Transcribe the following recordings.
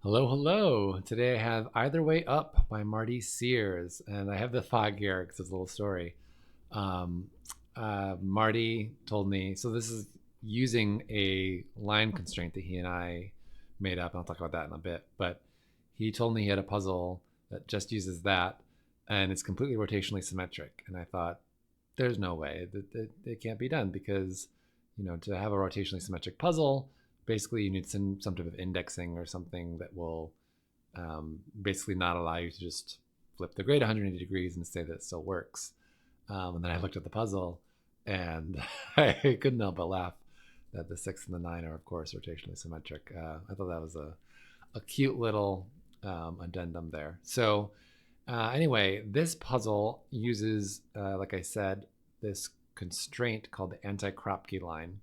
Hello, hello. Today I have Either Way Up by Marty Sears, and I have the fog here because it's a little story. Um, Marty told me, so this is using a line constraint that he and I made up, and I'll talk about that in a bit. But he told me he had a puzzle that just uses that, and it's completely rotationally symmetric. And I thought, there's no way that it can't be done because, to have a rotationally symmetric puzzle, basically you need some type of indexing or something that will basically not allow you to just flip the grid 180 degrees and say that it still works. And then I looked at the puzzle and I couldn't help but laugh that the 6 and the 9 are, of course, rotationally symmetric. I thought that was a cute little addendum there. So, anyway, this puzzle uses, like I said, this constraint called the anti-Kropki line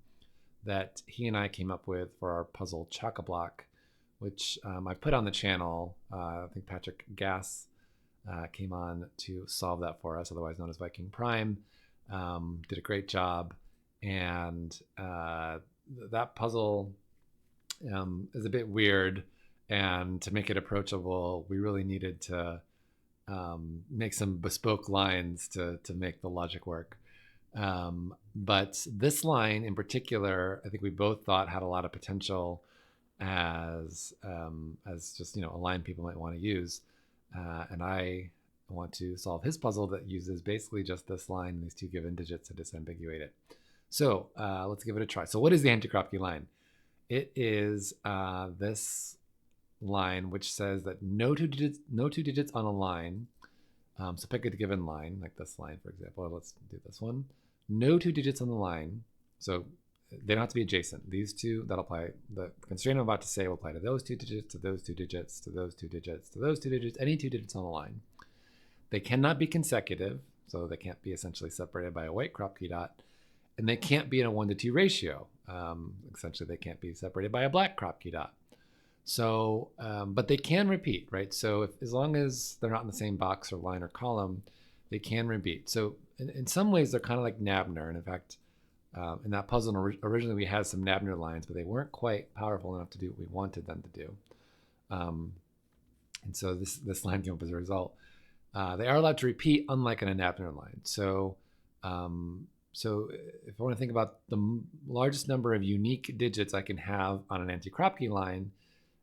that he and I came up with for our puzzle Chock-a-Block, which I put on the channel. I think Patrick Gass came on to solve that for us, otherwise known as Viking Prime. Did a great job. And that puzzle is a bit weird. And to make it approachable, we really needed to make some bespoke lines to make the logic work. But this line in particular, I think we both thought had a lot of potential as just a line people might want to use, and I want to solve his puzzle that uses basically just this line, these two given digits, to disambiguate it. So let's give it a try. So what is the ANTI-KROPKI line? It is this line which says that no two digits on a line. So pick a given line, like this line, for example. Let's do this one. No two digits on the line. So they don't have to be adjacent. These two, that'll apply. The constraint I'm about to say will apply to those two digits, to those two digits, to those two digits, to those two digits, any two digits on the line. They cannot be consecutive, so they can't be essentially separated by a white Kropki dot. And they can't be in a 1-to-2 ratio. Essentially, they can't be separated by a black Kropki dot. So, but they can repeat, right? So as long as they're not in the same box or line or column, they can repeat. So in some ways, they're kind of like Nabner. And in fact, in that puzzle, originally we had some Nabner lines, but they weren't quite powerful enough to do what we wanted them to do. And so this line came up as a result. They are allowed to repeat, unlike in a Nabner line. So, so if I want to think about the largest number of unique digits I can have on an ANTI-KROPKI line,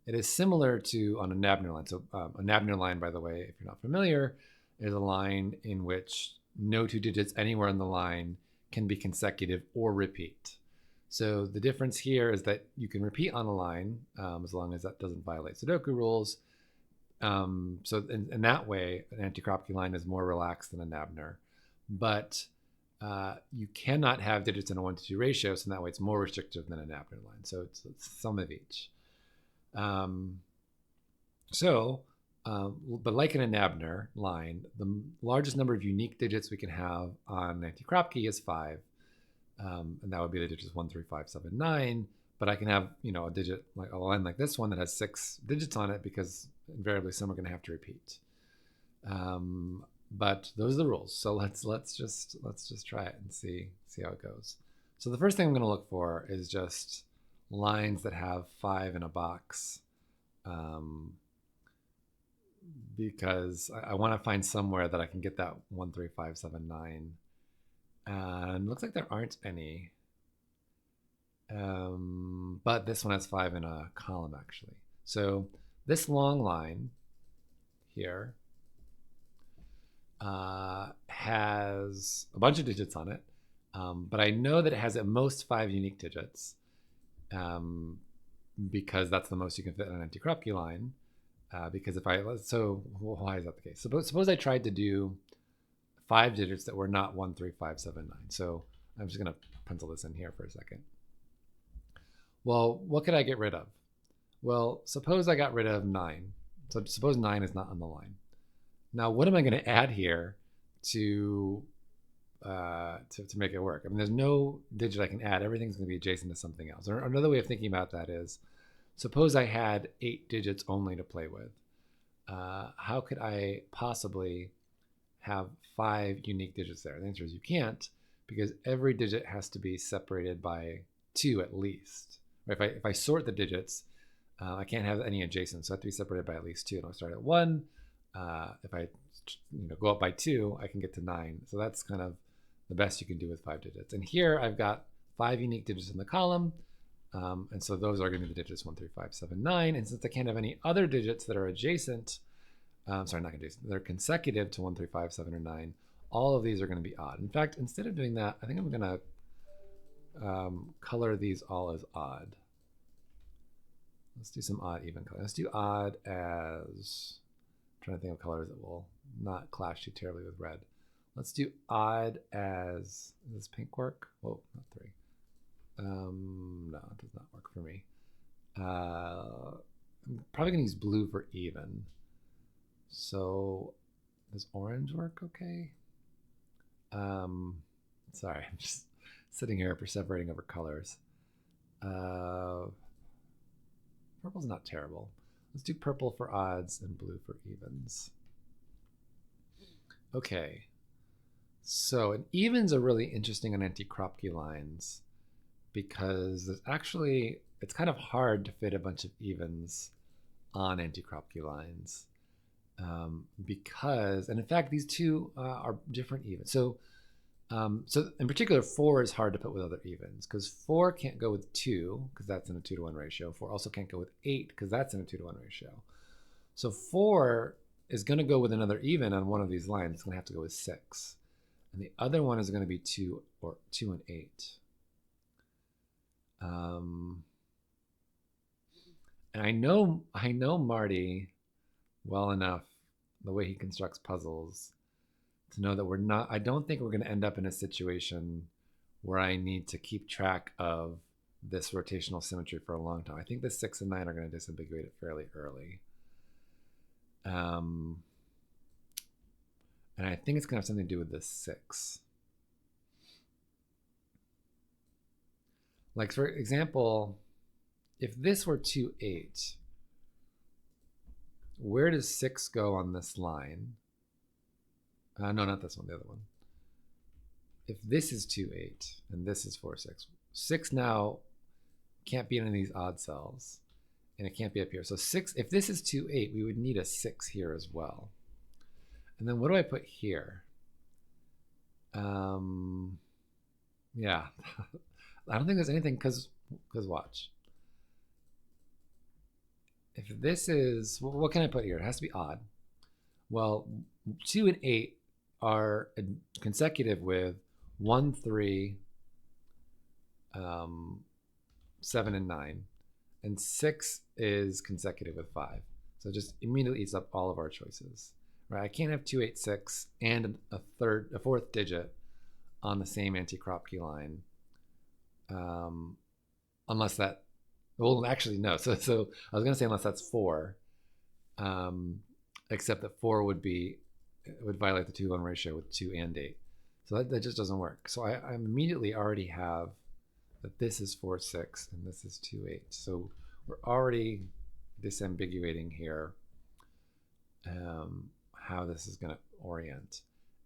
it is similar to on a Nabner line. So a Nabner line, by the way, if you're not familiar, is a line in which no two digits anywhere in the line can be consecutive or repeat. So the difference here is that you can repeat on a line as long as that doesn't violate sudoku rules. So in that way, an ANTI-KROPKI line is more relaxed than a Nabner. But you cannot have digits in a 1-to-2 ratio, so in that way it's more restrictive than a Nabner line. So it's some of each. But like in a Nabner line, the largest number of unique digits we can have on ANTI-KROPKI is 5. And that would be the digits 1, 3, 5, 7, 9. But I can have, a digit, like a line like this one that has 6 digits on it, because invariably some are going to have to repeat. But those are the rules. So let's just try it and see how it goes. So the first thing I'm going to look for is just lines that have 5 in a box, because I want to find somewhere that I can get that 1, 3, 5, 7, 9. And it looks like there aren't any. But this one has 5 in a column, actually. So this long line here has a bunch of digits on it, but I know that it has at most 5 unique digits, because that's the most you can fit on an ANTI-KROPKI line. Because why is that the case? Suppose I tried to do 5 digits that were not 1, 3, 5, 7, 9. So I'm just going to pencil this in here for a second. Well, what could I get rid of? Well, suppose I got rid of 9. So suppose 9 is not on the line. Now, what am I going to add here to make it work? I mean, there's no digit I can add. Everything's going to be adjacent to something else. Or another way of thinking about that is, suppose I had 8 digits only to play with. How could I possibly have 5 unique digits there? The answer is you can't, because every digit has to be separated by 2 at least. If I sort the digits, I can't have any adjacent, so I have to be separated by at least 2. And I'll start at 1. If I go up by 2, I can get to 9. So that's kind of the best you can do with 5 digits. And here I've got 5 unique digits in the column. And so those are going to be the digits 1, 3, 5, 7, 9. And since I can't have any other digits that are adjacent, sorry, not adjacent, they're consecutive to 1, 3, 5, 7, or 9, all of these are going to be odd. In fact, instead of doing that, I think I'm going to color these all as odd. Let's do some odd even color. Let's do odd as, I'm trying to think of colors that will not clash too terribly with red. Let's do odd as, does this pink work? Oh, not 3. No, it does not work for me. I'm probably gonna use blue for even. So does orange work okay? Sorry, I'm just sitting here perseverating over colors. Purple's not terrible. Let's do purple for odds and blue for evens. Okay, so and evens are really interesting on anti-Kropki lines because actually it's kind of hard to fit a bunch of evens on anti-Kropki lines because, and in fact, these two are different evens. So in particular, 4 is hard to put with other evens because 4 can't go with 2 because that's in a 2-to-1 ratio. 4 also can't go with 8 because that's in a 2-to-1 ratio. So 4 is going to go with another even on one of these lines. It's going to have to go with 6. And the other one is going to be 2 or 2 and 8. And I know Marty well enough, the way he constructs puzzles, to know that I don't think we're going to end up in a situation where I need to keep track of this rotational symmetry for a long time. I think the 6 and 9 are going to disambiguate it fairly early. And I think it's going to have something to do with this 6. Like, for example, if this were 2, 8, where does 6 go on this line? No, not this one, the other one. If this is 2, 8, and this is 4, 6, 6 now can't be in any of these odd cells, and it can't be up here. So 6, if this is 2, 8, we would need a 6 here as well. And then what do I put here? Yeah, I don't think there's anything, because watch. If this is, well, what can I put here? It has to be odd. Well, 2 and 8 are consecutive with 1, 3, 7, and 9. And 6 is consecutive with 5. So it just immediately eats up all of our choices. Right? I can't have 2, 8, 6 and a 4th digit on the same anti-Kropki line. Unless that, well, actually, no. So I was going to say unless that's 4, except that 4 would violate the 2-to-1 ratio with 2 and 8. So that just doesn't work. So I immediately already have that this is 4, 6, and this is 2, 8. So we're already disambiguating here how this is going to orient.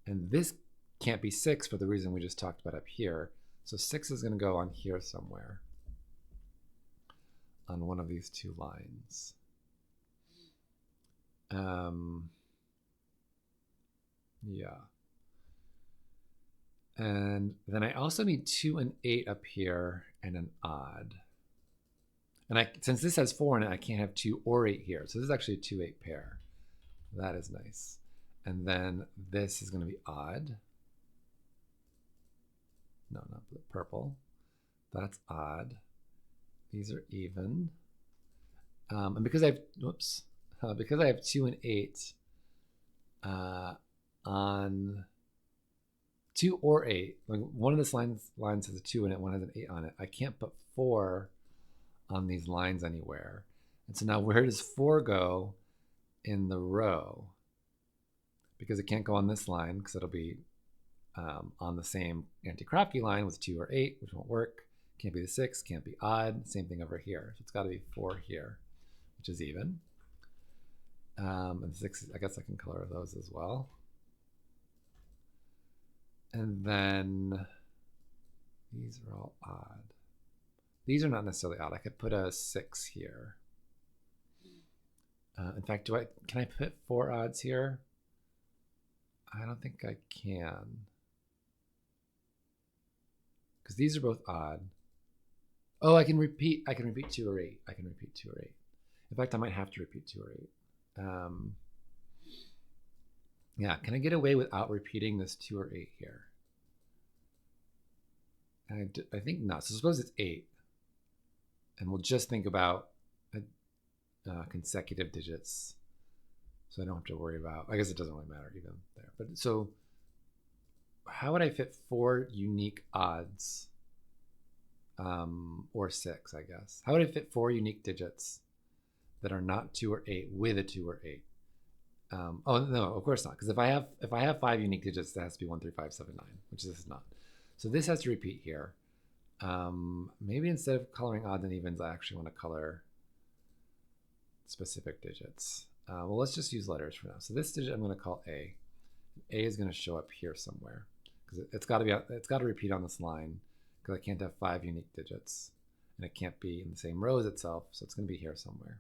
And this can't be 6 for the reason we just talked about up here. So 6 is going to go on here somewhere on one of these 2 lines. Yeah. And then I also need 2 and 8 up here and an odd. And since this has 4 in it, I can't have 2 or 8 here. So this is actually a 2, 8 pair. That is nice. And then this is going to be odd. No, not purple. That's odd. These are even. And because I have, because I have 2 and 8 on 2 or 8, like one of this lines has a 2 in it, one has an 8 on it. I can't put 4 on these lines anywhere. And so now where does 4 go in the row? Because it can't go on this line because it'll be on the same anti-Kropki line with 2 or 8, which won't work. Can't be the 6, can't be odd. Same thing over here. So it's got to be 4 here, which is even. And 6, I guess I can color those as well. And then these are all odd. These are not necessarily odd. I could put a 6 here. In fact, can I put 4 odds here? I don't think I can. Because these are both odd. Oh, I can repeat 2 or 8. I can repeat 2 or 8. In fact, I might have to repeat 2 or 8. Yeah, can I get away without repeating this 2 or 8 here? I think not. So suppose it's 8. And we'll just think about consecutive digits. So I don't have to worry about, I guess it doesn't really matter even there. But so how would I fit 4 unique odds? Or 6, I guess. How would I fit 4 unique digits that are not 2 or 8 with a 2 or 8? Oh no, of course not. Because if I have 5 unique digits, that has to be 1 3 5 7 9, which this is not. So this has to repeat here. Maybe instead of coloring odds and evens, I actually want to color specific digits. Well, let's just use letters for now. So this digit I'm going to call A. A is going to show up here somewhere because it's got to repeat on this line because I can't have 5 unique digits and it can't be in the same row as itself, so it's going to be here somewhere.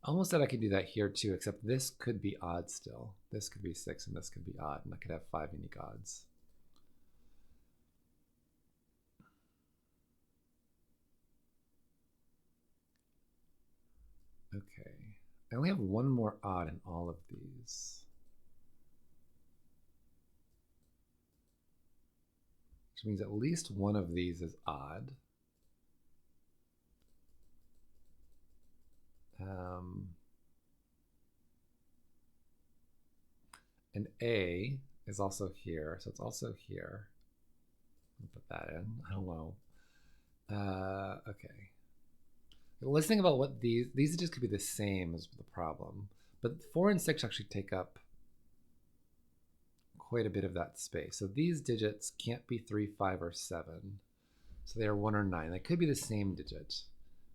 Almost that I could do that here too, except this could be odd still. This could be 6 and this could be odd, and I could have 5 unique odds. Okay, I only have 1 more odd in all of these. Which means at least one of these is odd. And A is also here, so it's also here. I'll put that in. I don't know. Okay. Let's think about what these just could be the same as the problem, but 4 and 6 actually take up quite a bit of that space. So these digits can't be 3, 5, or 7. So they are 1 or 9. They could be the same digit,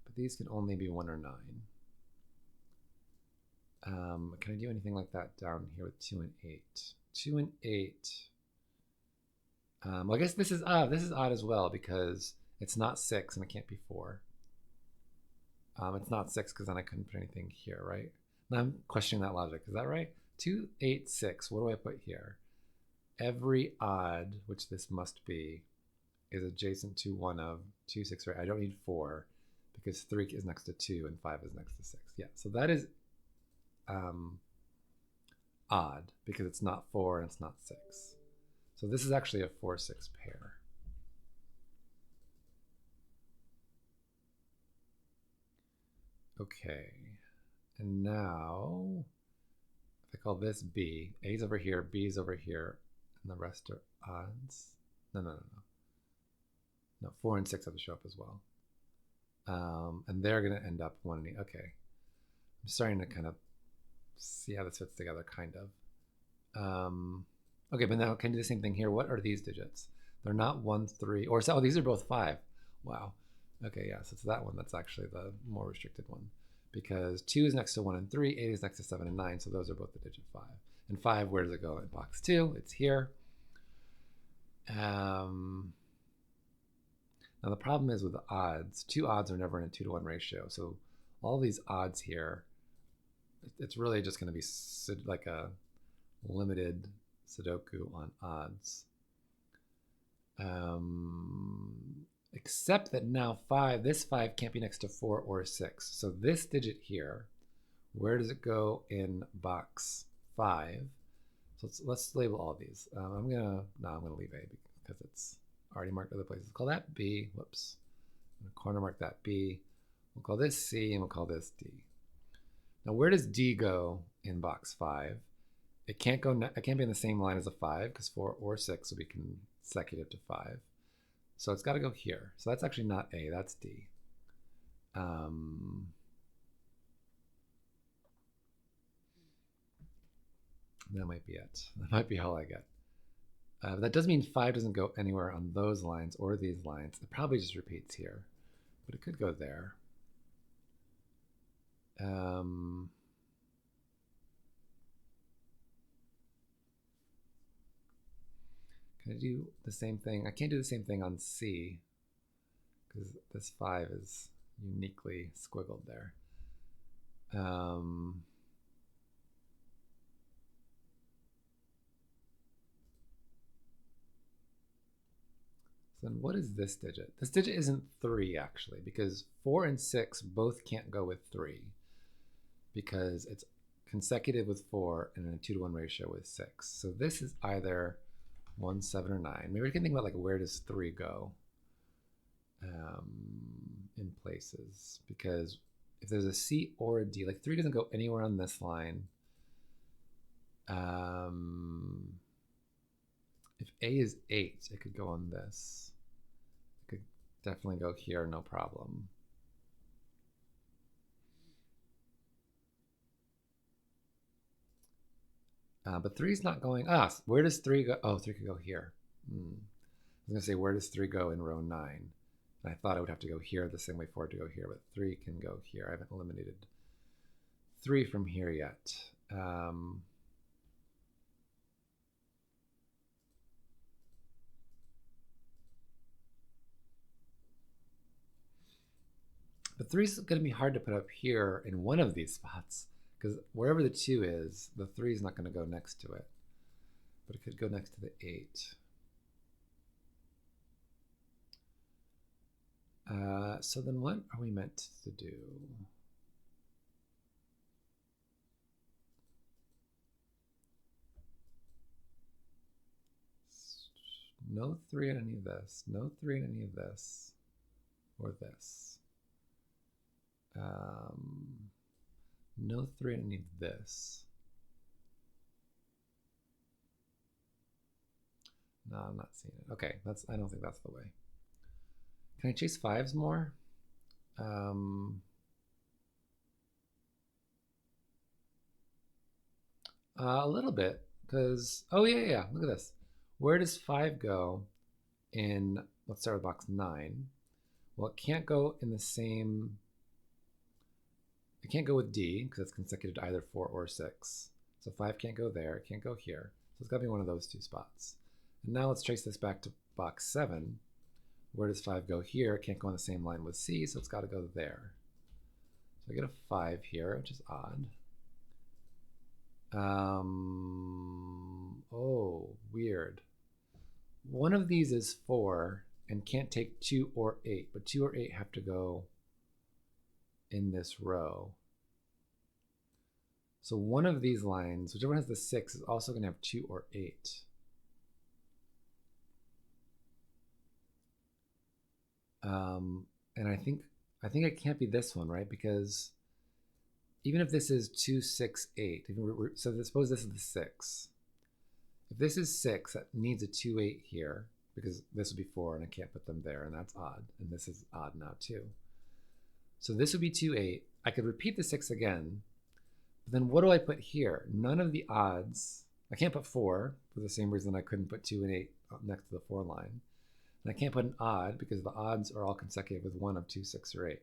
but these can only be 1 or 9. Can I do anything like that down here with 2 and 8? 2 and 8. Well, I guess this is odd as well because it's not 6 and it can't be 4. It's not 6 because then I couldn't put anything here, right? Now I'm questioning that logic. Is that right? 2, 8, 6. What do I put here? Every odd, which this must be, is adjacent to one of 2, 6, right? I don't need 4 because 3 is next to 2 and 5 is next to 6. Yeah, so that is odd because it's not 4 and it's not 6. So this is actually a 4, 6 pair. Okay, and now if I call this B, A's over here, B's over here, and the rest are odds. No, 4 and 6 have to show up as well. And they're going to end up 1 and 8. Okay, I'm starting to kind of see how this fits together, kind of. Okay, but now can I do the same thing here? What are these digits? They're not 1, 3, or so. Oh, these are both 5. Wow. Okay, yeah, so it's that one that's actually the more restricted one because 2 is next to 1 and 3, 8 is next to 7 and 9, so those are both the digit 5. And 5, where does it go in box 2? It's here. Now the problem is with the odds, 2 odds are never in a 2 to 1 ratio, so all these odds here, it's really just going to be like a limited sudoku on odds. Except that now this 5 can't be next to 4 or 6. So this digit here, where does it go in box 5? So let's label all these. I'm gonna leave A because it's already marked other places. Call that B. Whoops. I'm gonna corner mark that B. We'll call this C and we'll call this D. Now where does D go in box 5? It can't go. It can't be in the same line as a 5 because 4 or 6 will be consecutive to 5. So it's got to go here. So that's actually not A, that's D. That might be it. That might be all I get. That doesn't mean 5 doesn't go anywhere on those lines or these lines. It probably just repeats here, but it could go there. Can I do the same thing? I can't do the same thing on C because this 5 is uniquely squiggled there. So then what is this digit? This digit isn't 3 actually, because 4 and 6 both can't go with 3 because it's consecutive with 4 and in a 2-to-1 ratio with 6. So this is either 1, 7, or 9. Maybe we can think about like where does 3 go in places, because if there's a C or a D, like 3 doesn't go anywhere on this line. If A is 8, it could go on this. It could definitely go here, no problem. But 3 is not going. Where does 3 go? Oh, 3 could go here. I was going to say, where does 3 go in row 9? And I thought I would have to go here the same way 4 to go here, but 3 can go here. I haven't eliminated 3 from here yet. But 3 is going to be hard to put up here in one of these spots, because wherever the 2 is, the 3 is not going to go next to it. But it could go next to the 8. So then what are we meant to do? No 3 in any of this. No 3 in any of this. Or this. No 3 in any of this. No, I'm not seeing it. Okay, I don't think that's the way. Can I chase 5s more? A little bit, because, oh yeah, look at this. Where does 5 go in, let's start with box 9. Well, it can't go in the same, it can't go with D, because it's consecutive to either 4 or 6. So 5 can't go there, it can't go here. So it's got to be one of those 2 spots. And now let's trace this back to box 7. Where does 5 go here? It can't go on the same line with C, so it's got to go there. So I get a 5 here, which is odd. Oh, weird. One of these is 4 and can't take 2 or 8, but 2 or 8 have to go in this row. So one of these lines, whichever one has the 6, is also going to have 2 or 8. And I think it can't be this one, right? Because even if this is 2, 6, 8, so suppose this is the 6. If this is 6, that needs a 2, 8 here, because this would be 4 and I can't put them there, and that's odd. And this is odd now too. So this would be 2, 8. I could repeat the 6 again, but then what do I put here? None of the odds. I can't put 4 for the same reason I couldn't put 2 and 8 up next to the 4 line. And I can't put an odd because the odds are all consecutive with 1 of 2, 6, or 8.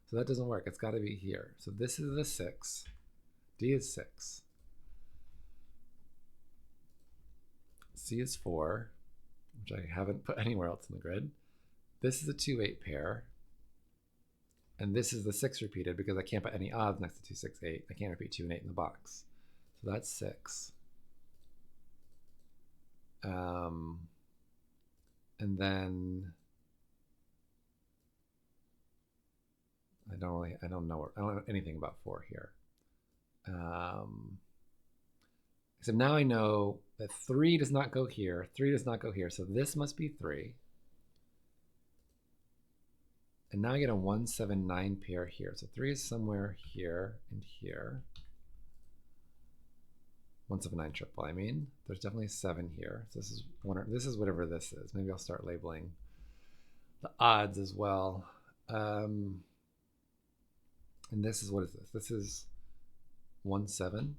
So that doesn't work. It's got to be here. So this is the 6. D is 6. C is 4, which I haven't put anywhere else in the grid. This is a 2, 8 pair. And this is the 6 repeated because I can't put any odds next to 2, 6, 8. I can't repeat 2 and 8 in the box. So that's 6. And then I don't know anything about 4 here. So now I know that 3 does not go here, 3 does not go here, so this must be 3. And now I get a 1, 7, 9 pair here. So 3 is somewhere here and here. 1, 7, 9 triple, I mean. There's definitely 7 here. So this is whatever this is. Maybe I'll start labeling the odds as well. And this is, what is this? This is 1, 7.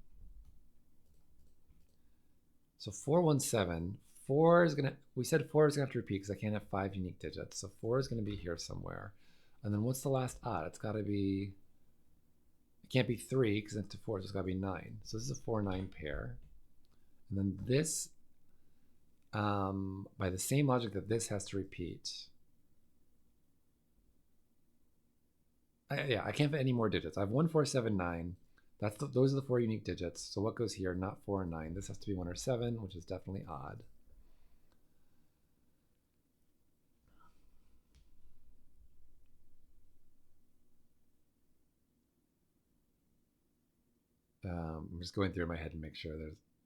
So 4, 1, 7. 4 is gonna, we said 4 is gonna have to repeat because I can't have 5 unique digits. So 4 is gonna be here somewhere. And then what's the last odd? It's gotta be, it can't be 3 because it's to 4, so it's gotta be 9. So this is a 4, 9 pair. And then this, by the same logic that this has to repeat, Yeah, I can't fit any more digits. I have 1, 4, 7, 9. Those are the 4 unique digits. So what goes here? Not 4 and 9. This has to be 1 or 7, which is definitely odd. I'm just going through my head to make sure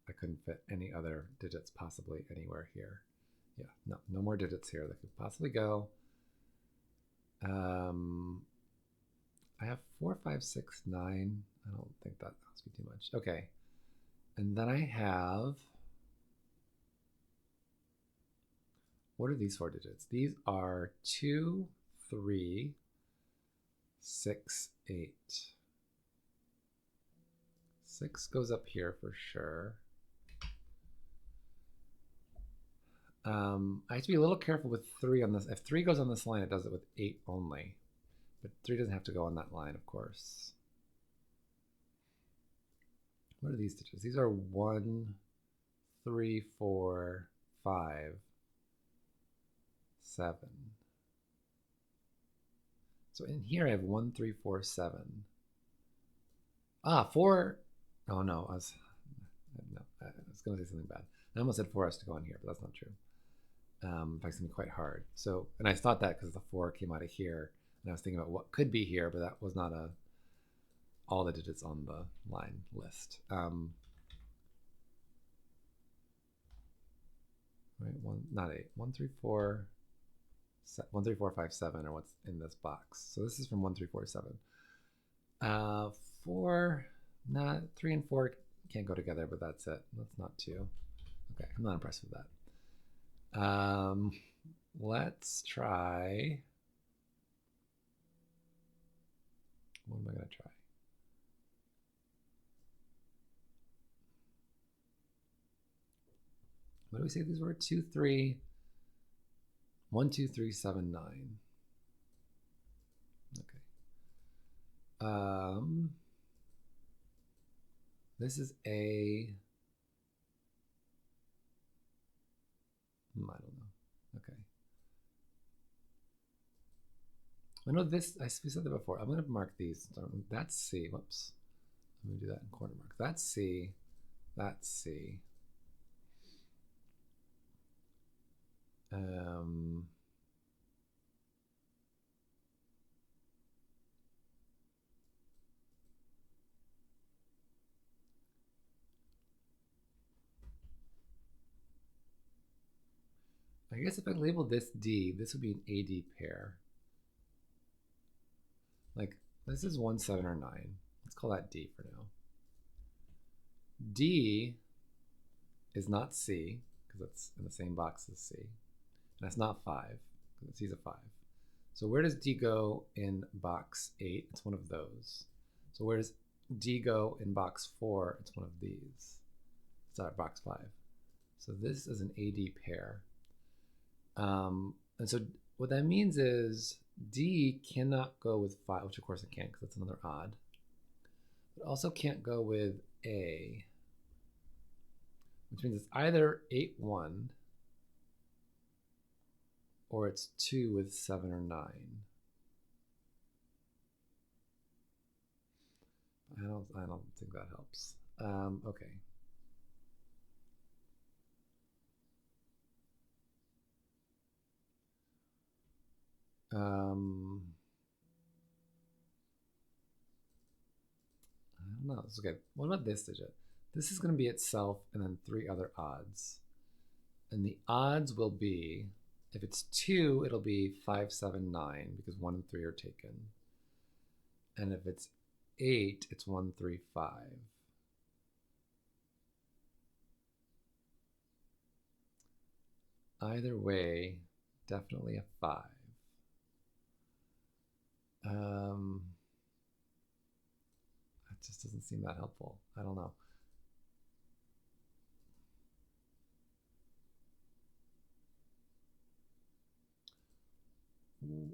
I couldn't fit any other digits possibly anywhere here. Yeah, no more digits here that could possibly go. I have 4, 5, 6, 9. I don't think that has to be too much. Okay. And then I have, what are these 4 digits? These are 2, 3, 6, 8. 6 goes up here for sure. I have to be a little careful with 3 on this. If 3 goes on this line, it does it with 8 only. But 3 doesn't have to go on that line, of course. What are these digits? These are 1, 3, 4, 5, 7. So in here I have 1, 3, 4, 7. 4. Oh no, I was going to say something bad. I almost said 4 has to go in here, but that's not true. In fact, it's going to be quite hard. So, and I thought that because the 4 came out of here, and I was thinking about what could be here, but that was not all the digits on the line list. Right, not 8. 1, 3, 4, 1, 3, 4, 5, 7 are what's in this box. So this is from 1, 3, 4, 7. 4, not 3 and 4 can't go together, but that's it. That's not 2. Okay, I'm not impressed with that. Let's try. What am I going to try? What do we say these were? 2, 3, 1, 2, 3, 7, 9. Okay. This is a. I don't know. Okay. I know this. We said that before. I'm going to mark these. That's C. Whoops. I'm going to do that in corner mark. That's C. That's C. I guess if I label this D, this would be an AD pair. Like, this is 1, 7, or 9. Let's call that D for now. D is not C, because it's in the same box as C. And that's not 5, because C's a 5. So where does D go in box 8? It's one of those. So where does D go in box 4? It's one of these. Sorry, box 5. So this is an AD pair. And so what that means is D cannot go with 5, which of course it can't because that's another odd. It also can't go with A, which means it's either 8, 1, or it's 2 with 7 or 9. I don't think that helps. Okay. I don't know. It's okay. What about this digit? This is going to be itself and then 3 other odds. And the odds will be, if it's 2, it'll be 5, 7, 9, because 1 and 3 are taken. And if it's 8, it's 1, 3, 5. Either way, definitely a 5. That just doesn't seem that helpful. I don't know.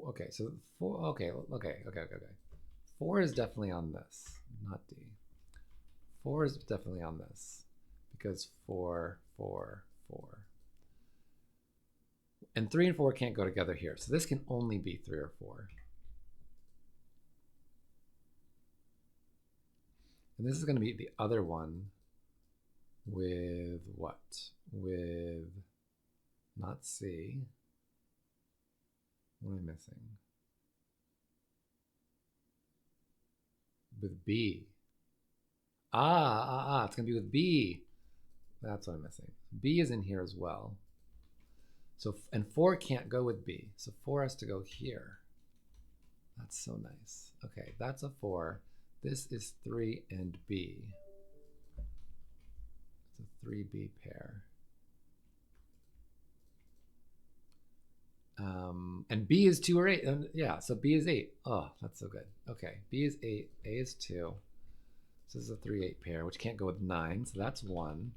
Okay, so 4, okay. 4 is definitely on this, not D. 4 is definitely on this, because 4, 4, 4. And 3 and 4 can't go together here, so this can only be 3 or 4. And this is going to be the other one with what? With not C. What am I missing? With B. It's going to be with B. That's what I'm missing. B is in here as well. So, and 4 can't go with B. So 4 has to go here. That's so nice. Okay, that's a 4. This is 3 and B. It's a 3B pair. And B is 2 or 8. Yeah, so B is 8. Oh, that's so good. Okay, B is 8, A is 2. So this is a 3-8 pair, which can't go with 9, so that's 1.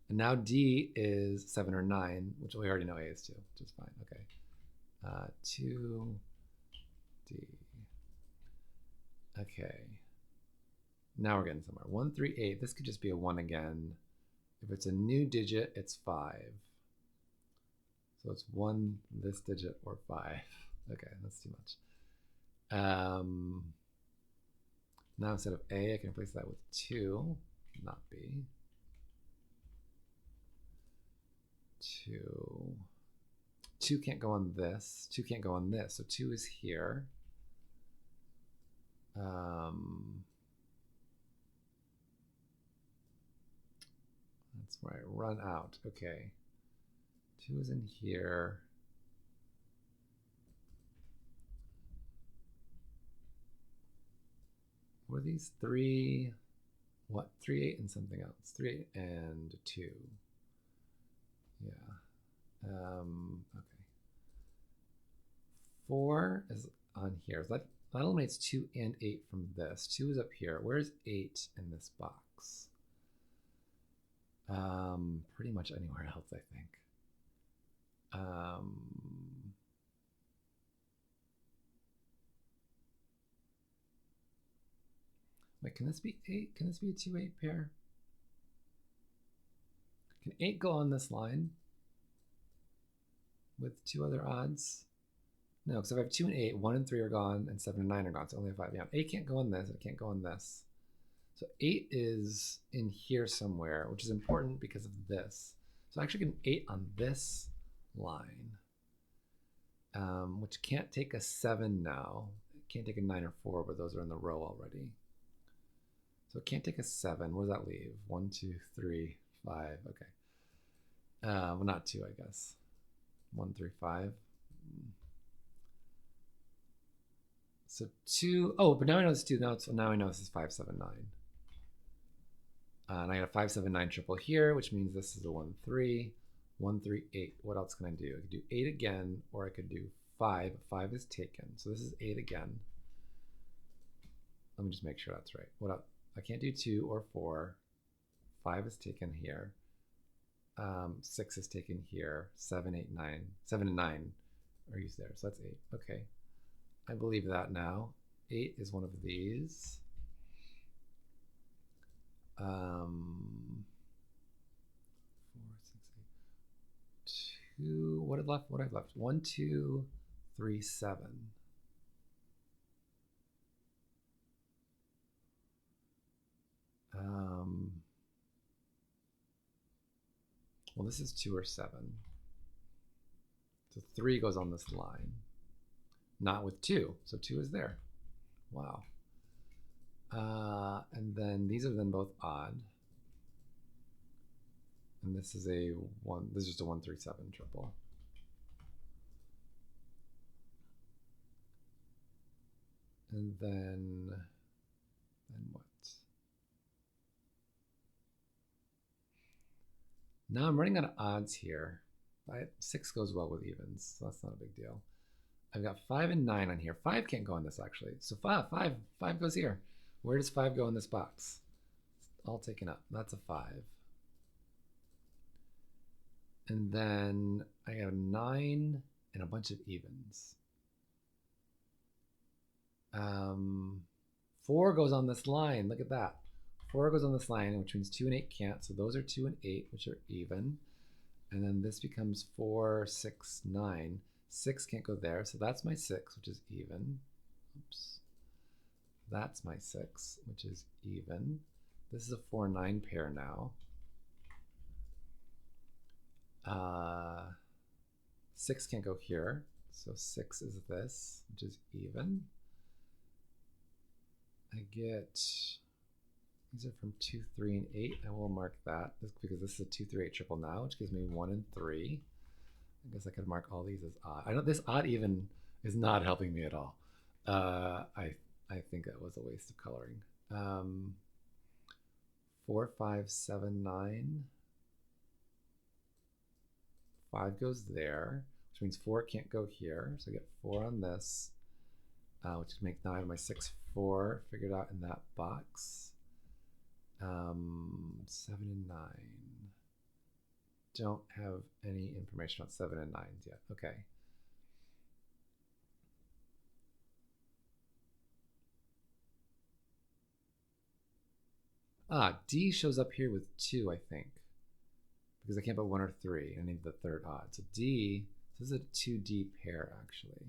And now D is 7 or 9, which we already know A is 2, which is fine. Okay. 2, D. Okay. Now we're getting somewhere. 1, 3, 8. This could just be a 1 again. If it's a new digit, it's 5. So it's 1, this digit, or 5. Okay, that's too much. Now instead of A, I can replace that with 2, not B. 2. 2 can't go on this. 2 can't go on this. So 2 is here. That's where I run out. Okay. 2 is in here. Were these 3? What? 3, 8, and something else. 3, 8, and 2. Yeah. Okay. 4 is on here. So that eliminates 2 and 8 from this. 2 is up here. Where's 8 in this box? Pretty much anywhere else, I think. Wait, can this be 8? Can this be a 2-8 pair? Can 8 go on this line with 2 other odds? No, because if I have 2 and 8, 1 and 3 are gone, and 7 and 9 are gone, so only have 5. Yeah, 8 can't go on this, it can't go on this. So 8 is in here somewhere, which is important because of this. So I actually get an 8 on this line, which can't take a 7 now. It can't take a 9 or 4, but those are in the row already. So it can't take a 7. What does that leave? 1, 2, 3, 5. Okay. Well, not 2, I guess. 1, 3, 5. So 2. Oh, but now I know this is 2. Now I know this is 5, 7, 9. And I got a 5, 7, 9 triple here, which means this is a 1, 3. 1, 3, 8. What else can I do? I could do 8 again, or I could do 5. 5 is taken. So this is 8 again. Let me just make sure that's right. What else? I can't do 2 or 4. 5 is taken here. 6 is taken here. 7, 8, 9. 7 and 9 are used there. So that's 8. Okay. I believe that now. 8 is one of these. 4, 6, 8. 2. What have left? What I've left? 1, 2, 3, 7. Well, this is 2 or 7. So 3 goes on this line. Not with 2. So 2 is there. Wow. And then these are then both odd. And this is a 1. This is just a 1, 3, 7 triple. And then what? Now I'm running out of odds here. 6 goes well with evens, so that's not a big deal. I've got 5 and 9 on here. 5 can't go on this actually. So 5 goes here. Where does 5 go in this box? It's all taken up. That's a 5. And then I got a 9 and a bunch of evens. 4 goes on this line. Look at that. 4 goes on this line, which means 2 and 8 can't. So those are 2 and 8, which are even. And then this becomes 4, 6, 9. 6 can't go there. So that's my 6, which is even. Oops. that's my 6, which is even. This is a 4-9 pair now. 6 can't go here, so 6 is this, which is even. I get, these are from 2, 3, and 8. I will mark that because this is a 2, 3, 8 triple now, which gives me 1 and 3. I guess I could mark all these as odd. I know this odd even is not helping me at all. I think that was a waste of coloring. 4, 5, 7, 9. 5 goes there, which means 4 can't go here. So I get 4 on this, which makes 9 of my 6, 4 figured out in that box. 7 and 9. Don't have any information on 7 and 9s yet. Okay. D shows up here with 2, I think. Because I can't put 1 or 3. I need the third odd. So D, this is a 2D pair, actually.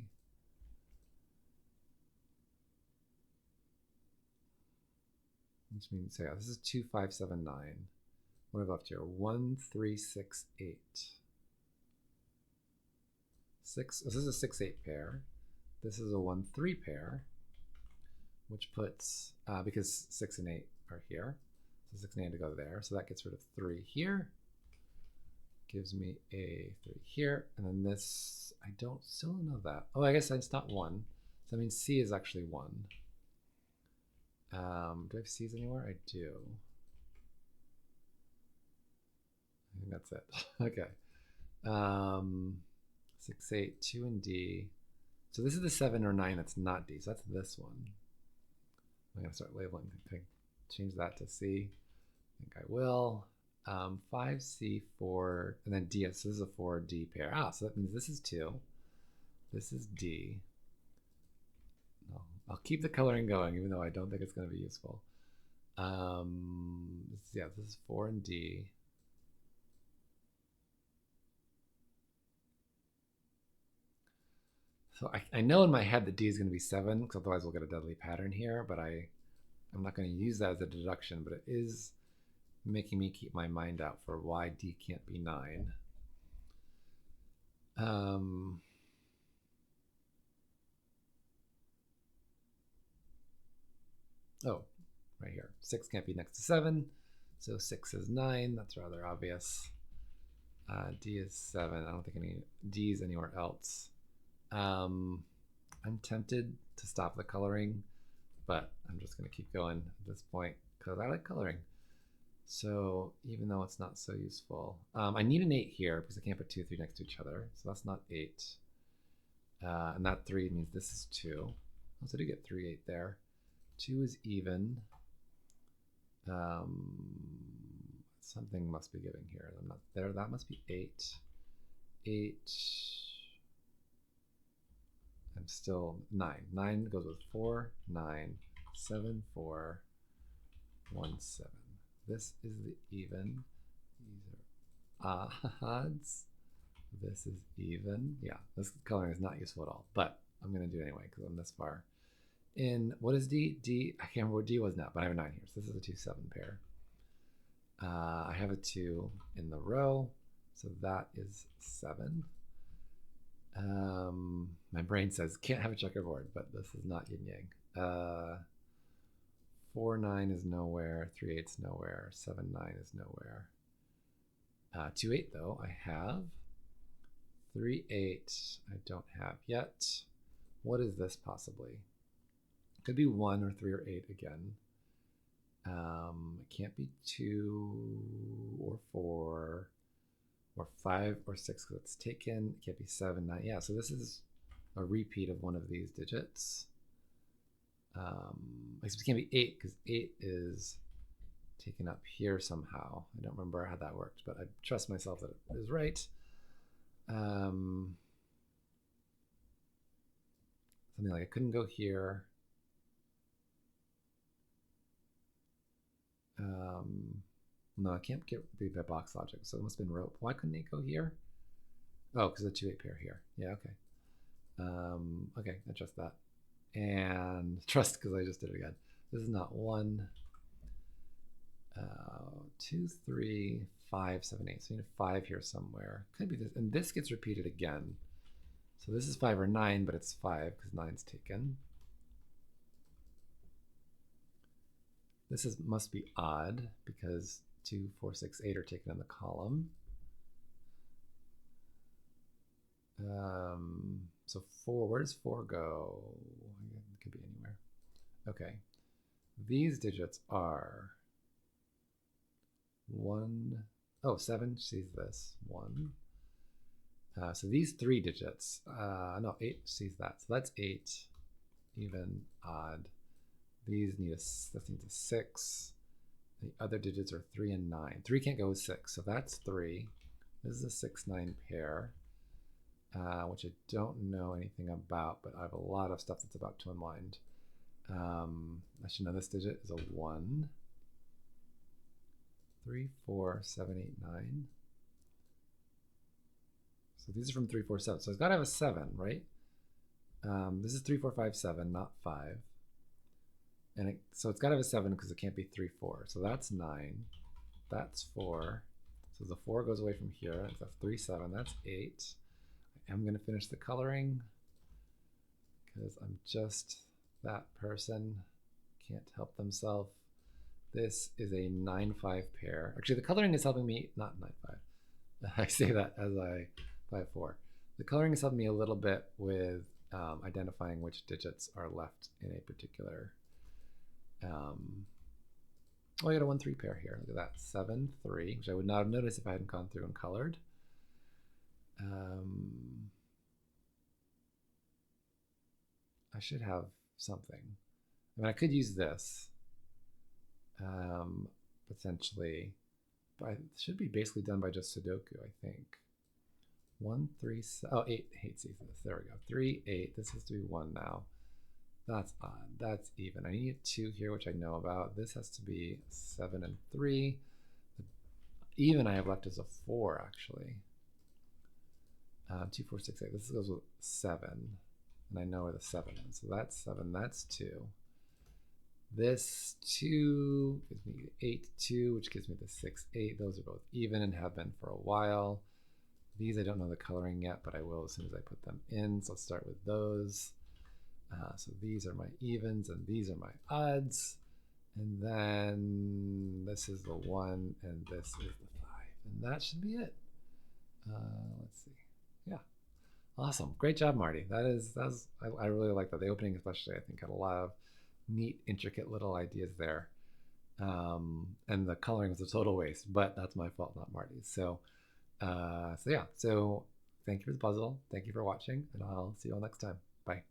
Which means, yeah, this is 2, 5, 7, 9. What have I left here? 1, 3, 6, 8. 6, this is a 6, 8 pair. This is a 1, 3 pair, which puts, because 6 and 8 are here, so 6 and 8 to go there. So that gets rid of 3 here. Gives me a 3 here, and then this, I still don't know that. Oh, I guess it's not 1. So that means C is actually 1. Do I have C's anywhere? I do. I think that's it. Okay. 6, 8, 2 and D. So this is the 7 or 9 that's not D. So that's this one. I'm going to start labeling. Can I change that to C? I think I will. 5C, 4, and then D. So this is a 4D pair. So that means this is 2. This is D. No, I'll keep the coloring going, even though I don't think it's going to be useful. Yeah, this is 4 and D. So I know in my head that D is going to be 7, because otherwise we'll get a deadly pattern here, but I'm not going to use that as a deduction, but it is making me keep my mind out for why D can't be 9. Oh, right here. 6 can't be next to 7, so 6 is 9. That's rather obvious. D is 7. I don't think any D is anywhere else. I'm tempted to stop the coloring, but I'm just going to keep going at this point because I like coloring. So even though it's not so useful, I need an 8 here because I can't put 2, 3 next to each other. So that's not 8. And that 3 means this is 2. So I do get 3, 8 there. 2 is even. Something must be giving here. I'm not there. That must be 8. 8. I'm still 9. 9 goes with 4, 9, 7, 4, 1, 7. This is the even. These are odds. This is even. Yeah, this coloring is not useful at all, but I'm going to do it anyway because I'm this far. In what is D? D, I can't remember what D was now, but I have a 9 here. So this is a 2, 7 pair. I have a 2 in the row, so that is 7. My brain says can't have a checkerboard, but this is not yin yang. 4, 9 is nowhere. 3, 8 is nowhere. 7, 9 is nowhere. 2, 8 though I have. 3, 8 I don't have yet. What is this possibly? Could be 1 or 3 or 8 again. It can't be 2 or 4 or 5 or 6 because it's taken. It can't be 7, 9. Yeah, so this is a repeat of one of these digits. Except it can't be 8 because 8 is taken up here somehow. I don't remember how that worked, but I trust myself that it is right. Something like I couldn't go here. No, I can't get the box logic, so it must have been rope. Why couldn't it go here? Oh, because the 2, 8 pair here. Yeah, okay. Okay, I trust that. And trust, because I just did it again. This is not 1, 2, 3, 5, 7, 8. So we need a 5 here somewhere. Could be this, and this gets repeated again. So this is 5 or 9, but it's 5 because 9's taken. This must be odd because 2, 4, 6, 8 are taken in the column. So 4, where does 4 go? It could be anywhere. Okay. These digits are 1, oh, 7 sees this, 1. So these 3 digits, no, 8 sees that. So that's 8, even, odd. These need this needs a 6. The other digits are 3 and 9. 3 can't go with 6, so that's 3. This is a 6, 9 pair, which I don't know anything about, but I have a lot of stuff that's about to unwind. I should know this digit is a 1. 3, 4, 7, 8, 9. So these are from 3, 4, 7. So it's got to have a 7, right? This is 3, 4, 5, 7, not 5. And so it's got to have a 7 because it can't be 3, 4. So that's 9. That's 4. So the 4 goes away from here. That's 3, 7. That's 8. I am going to finish the coloring because I'm just that person. Can't help themselves. This is a 9, 5 pair. Actually, the coloring is helping me, not 9, 5. I say that as I 5, 4. The coloring is helping me a little bit with identifying which digits are left in a particular. Oh, I got a 1, 3 pair here. Look at that. 7, 3, which I would not have noticed if I hadn't gone through and colored. I should have something. I mean, I could use this potentially, but it should be basically done by just sudoku, I think. 1, 3, 7, oh, 8 sees this. There we go. 3, 8. This has to be 1 now. That's odd. That's even. I need a 2 here, which I know about. This has to be 7 and 3. The even I have left is a 4, actually. 2, 4, 6, 8. This goes with 7. And I know where the 7 is. So that's 7. That's 2. This 2 gives me 8, 2, which gives me the 6, 8. Those are both even and have been for a while. These I don't know the coloring yet, but I will as soon as I put them in. So let's start with those. So these are my evens and these are my odds. And then this is the 1 and this is the 5. And that should be it. Let's see. Yeah. Awesome. Great job, Marty. I really like that. The opening especially, I think, had a lot of neat, intricate little ideas there. And the coloring was a total waste, but that's my fault, not Marty's. So yeah. So thank you for the puzzle. Thank you for watching, and I'll see you all next time. Bye.